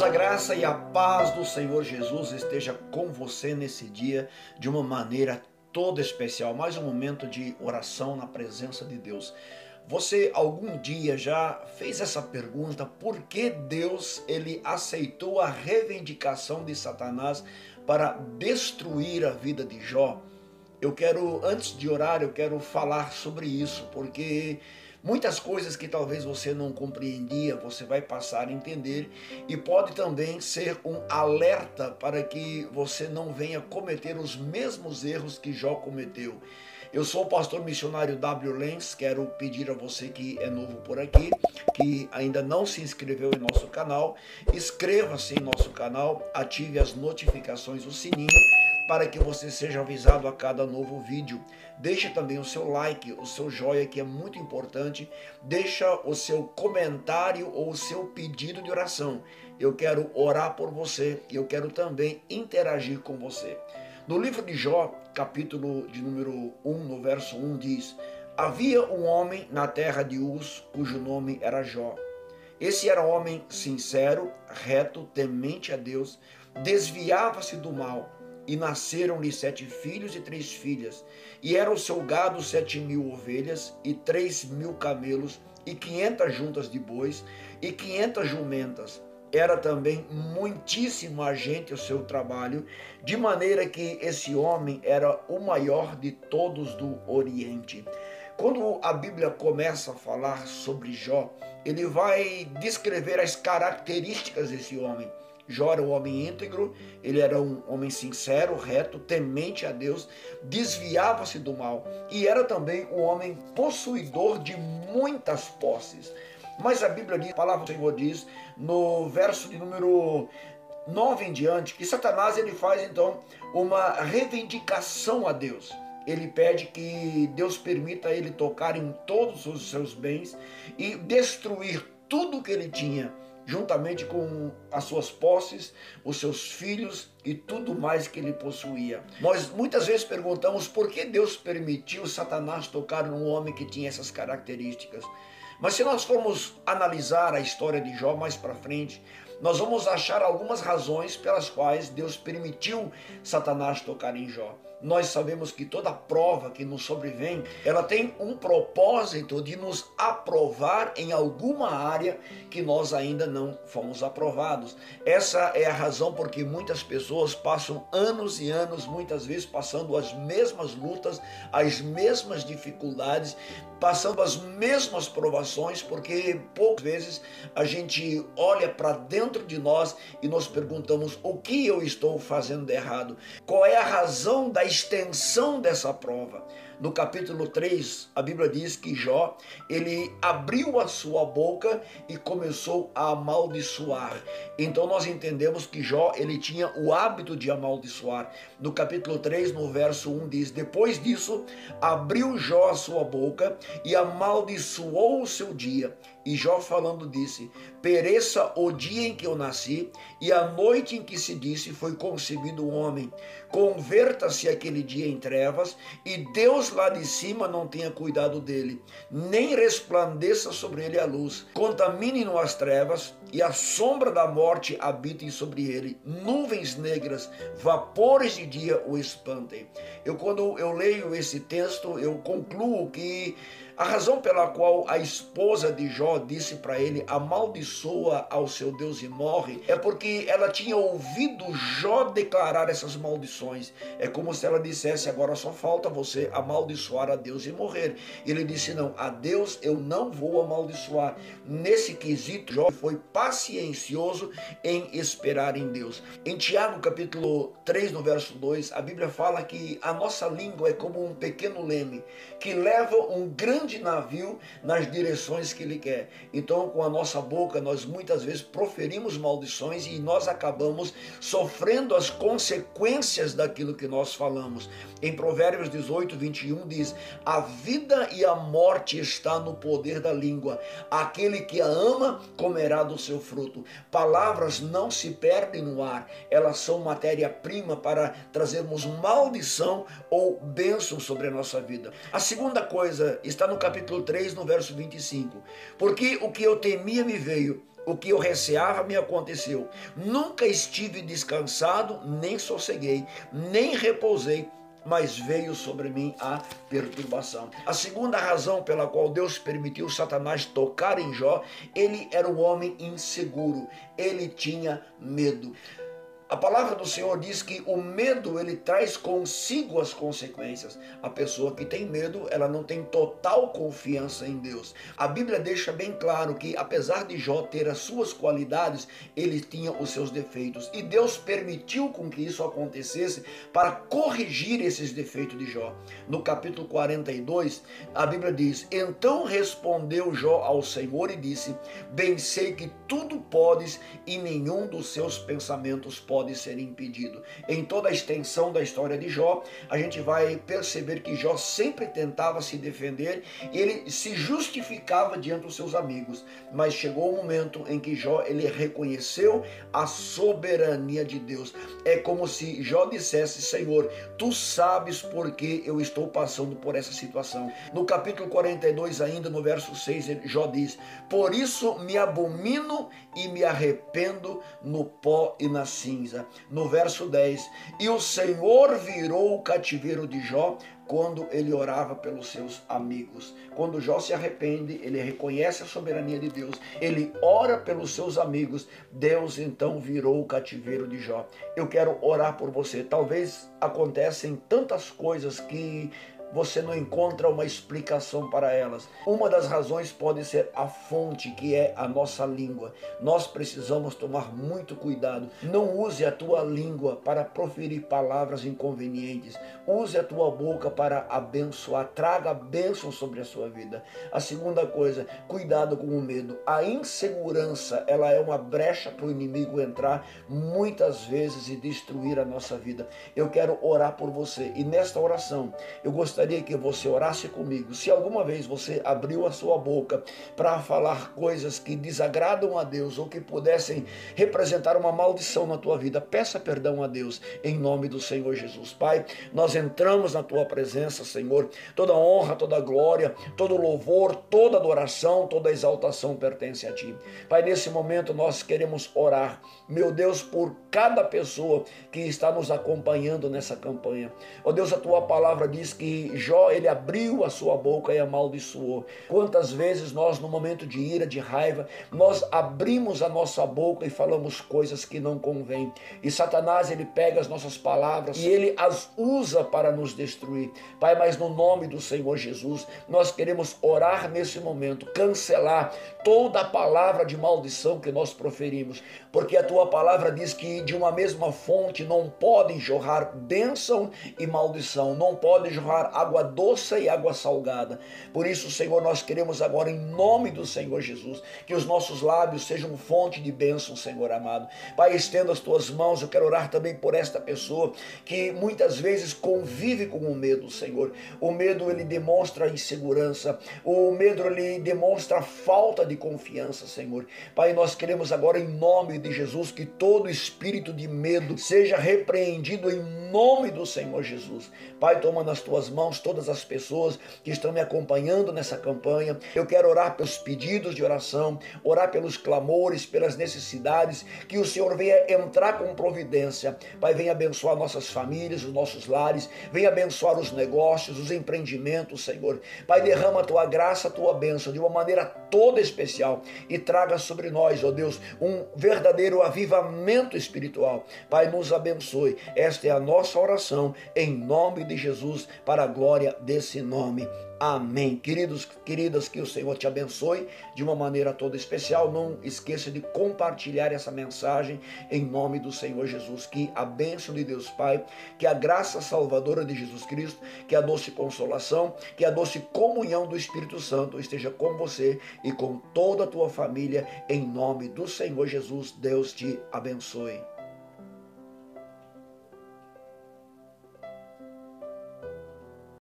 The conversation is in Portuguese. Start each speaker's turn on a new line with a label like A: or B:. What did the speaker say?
A: a graça e a paz do Senhor Jesus esteja com você nesse dia de uma maneira toda especial. Mais um momento de oração na presença de Deus. Você algum dia já fez essa pergunta: por que Deus ele aceitou a reivindicação de Satanás para destruir a vida de Jó? Antes de orar, eu quero falar sobre isso, porque muitas coisas que talvez você não compreendia, você vai passar a entender, e pode também ser um alerta para que você não venha cometer os mesmos erros que Jó cometeu. Eu sou o pastor missionário W. Lenz, quero pedir a você que é novo por aqui, que ainda não se inscreveu em nosso canal, inscreva-se em nosso canal, ative as notificações, o sininho, para que você seja avisado a cada novo vídeo. Deixe também o seu like, o seu joinha, que é muito importante. Deixa o seu comentário ou o seu pedido de oração. Eu quero orar por você e eu quero também interagir com você. No livro de Jó, capítulo de número 1, no verso 1, diz: havia um homem na terra de Uz, cujo nome era Jó. Esse era um homem sincero, reto, temente a Deus, desviava-se do mal. E nasceram-lhe 7 filhos e 3 filhas, e era o seu gado 7.000 ovelhas, e 3.000 camelos, e 500 juntas de bois, e 500 jumentas. Era também muitíssima gente o seu trabalho, de maneira que esse homem era o maior de todos do Oriente. Quando a Bíblia começa a falar sobre Jó, ele vai descrever as características desse homem. Jó era um homem íntegro, ele era um homem sincero, reto, temente a Deus, desviava-se do mal e era também um homem possuidor de muitas posses. Mas a Bíblia diz, a palavra do Senhor diz, no verso de número 9 em diante, que Satanás ele faz então uma reivindicação a Deus. Ele pede que Deus permita ele tocar em todos os seus bens e destruir tudo que ele tinha, juntamente com as suas posses, os seus filhos e tudo mais que ele possuía. Nós muitas vezes perguntamos por que Deus permitiu Satanás tocar num homem que tinha essas características. Mas se nós formos analisar a história de Jó mais para frente, nós vamos achar algumas razões pelas quais Deus permitiu Satanás tocar em Jó. Nós sabemos que toda prova que nos sobrevém, ela tem um propósito de nos aprovar em alguma área que nós ainda não fomos aprovados. Essa é a razão por que muitas pessoas passam anos e anos, muitas vezes passando as mesmas lutas, as mesmas dificuldades, passando as mesmas provações, porque poucas vezes a gente olha para dentro de nós e nos perguntamos: o que eu estou fazendo de errado? Qual é a razão da extensão dessa prova? No capítulo 3, a Bíblia diz que Jó, ele abriu a sua boca e começou a amaldiçoar. Então nós entendemos que Jó, ele tinha o hábito de amaldiçoar. No capítulo 3, no verso 1 diz: depois disso, abriu Jó a sua boca e amaldiçoou o seu dia. E Jó falando disse: pereça o dia em que eu nasci e a noite em que se disse foi concebido o homem. Converta-se aquele dia em trevas e Deus lá de cima não tenha cuidado dele, nem resplandeça sobre ele a luz. Contamine-no as trevas e a sombra da morte habite sobre ele. Nuvens negras, vapores de dia o espantem. Quando eu leio esse texto, eu concluo que a razão pela qual a esposa de Jó disse para ele: amaldiçoa ao seu Deus e morre, é porque ela tinha ouvido Jó declarar essas maldições. É como se ela dissesse: agora só falta você amaldiçoar a Deus e morrer. Ele disse: não, a Deus eu não vou amaldiçoar. Nesse quesito, Jó foi paciencioso em esperar em Deus. Em Tiago capítulo 3, no verso 2, a Bíblia fala que a nossa língua é como um pequeno leme que leva um grande navio nas direções que ele quer. Então, com a nossa boca, nós muitas vezes proferimos maldições e nós acabamos sofrendo as consequências daquilo que nós falamos. Em Provérbios 18, 21 diz: a vida e a morte está no poder da língua. Aquele que a ama comerá do seu fruto. Palavras não se perdem no ar. Elas são matéria-prima para trazermos maldição ou bênção sobre a nossa vida. A segunda coisa está no capítulo 3, no verso 25. Porque o que eu temia me veio, O que eu receava me aconteceu. Nunca estive descansado, nem sosseguei, nem repousei, mas veio sobre mim a perturbação. A segunda razão pela qual Deus permitiu Satanás tocar em Jó, ele era um homem inseguro, ele tinha medo. A palavra do Senhor diz que o medo, ele traz consigo as consequências. A pessoa que tem medo, ela não tem total confiança em Deus. A Bíblia deixa bem claro que, apesar de Jó ter as suas qualidades, ele tinha os seus defeitos. E Deus permitiu com que isso acontecesse para corrigir esses defeitos de Jó. No capítulo 42, a Bíblia diz: então respondeu Jó ao Senhor e disse: bem sei que tudo podes e nenhum dos seus pensamentos pode ser impedido. Em toda a extensão da história de Jó, a gente vai perceber que Jó sempre tentava se defender e ele se justificava diante dos seus amigos. Mas chegou o momento em que Jó, ele reconheceu a soberania de Deus. É como se Jó dissesse: Senhor, tu sabes por que eu estou passando por essa situação. No capítulo 42, ainda no verso 6, Jó diz: por isso me abomino e me arrependo no pó e na cinza. No verso 10, e o Senhor virou o cativeiro de Jó quando ele orava pelos seus amigos. Quando Jó se arrepende, ele reconhece a soberania de Deus, ele ora pelos seus amigos, Deus então virou o cativeiro de Jó. Eu quero orar por você. Talvez acontecem tantas coisas que você não encontra uma explicação para elas. Uma das razões pode ser a fonte, que é a nossa língua. Nós precisamos tomar muito cuidado. Não use a tua língua para proferir palavras inconvenientes. Use a tua boca para abençoar. Traga bênção sobre a sua vida. A segunda coisa, cuidado com o medo. A insegurança, ela é uma brecha para o inimigo entrar muitas vezes e destruir a nossa vida. Eu quero orar por você. E nesta oração, eu gostaria que você orasse comigo. Se alguma vez você abriu a sua boca para falar coisas que desagradam a Deus ou que pudessem representar uma maldição na tua vida, peça perdão a Deus em nome do Senhor Jesus. Pai, nós entramos na tua presença, Senhor. Toda honra, toda glória, todo louvor, toda adoração, toda exaltação pertence a ti. Pai, nesse momento nós queremos orar, meu Deus, por cada pessoa que está nos acompanhando nessa campanha. Ó Deus, a tua palavra diz que Jó, ele abriu a sua boca e amaldiçoou. Quantas vezes nós, no momento de ira, de raiva, nós abrimos a nossa boca e falamos coisas que não convêm. E Satanás, ele pega as nossas palavras e ele as usa para nos destruir. Pai, mas no nome do Senhor Jesus, nós queremos orar nesse momento, cancelar toda a palavra de maldição que nós proferimos, porque a tua palavra diz que de uma mesma fonte não podem jorrar bênção e maldição, não pode jorrar água doce e água salgada. Por isso, Senhor, nós queremos agora, em nome do Senhor Jesus, que os nossos lábios sejam fonte de bênção, Senhor amado. Pai, estenda as tuas mãos. Eu quero orar também por esta pessoa que muitas vezes convive com o medo, Senhor. O medo, ele demonstra insegurança. O medo, ele demonstra falta de confiança, Senhor. Pai, nós queremos agora, em nome de Jesus, que todo espírito de medo seja repreendido em nome do Senhor Jesus. Pai, toma nas tuas mãos todas as pessoas que estão me acompanhando nessa campanha. Eu quero orar pelos pedidos de oração, orar pelos clamores, pelas necessidades, que o Senhor venha entrar com providência. Pai, venha abençoar nossas famílias, os nossos lares, venha abençoar os negócios, os empreendimentos, Senhor. Pai, derrama a tua graça, a tua bênção de uma maneira toda especial e traga sobre nós, ó Deus, um verdadeiro avivamento espiritual. Pai, nos abençoe. Esta é a nossa oração em nome de Jesus, para a glória desse nome. Amém. Queridos, queridas, que o Senhor te abençoe de uma maneira toda especial. Não esqueça de compartilhar essa mensagem em nome do Senhor Jesus. Que a bênção de Deus Pai, que a graça salvadora de Jesus Cristo, que a doce consolação, que a doce comunhão do Espírito Santo esteja com você e com toda a tua família em nome do Senhor Jesus. Deus te abençoe.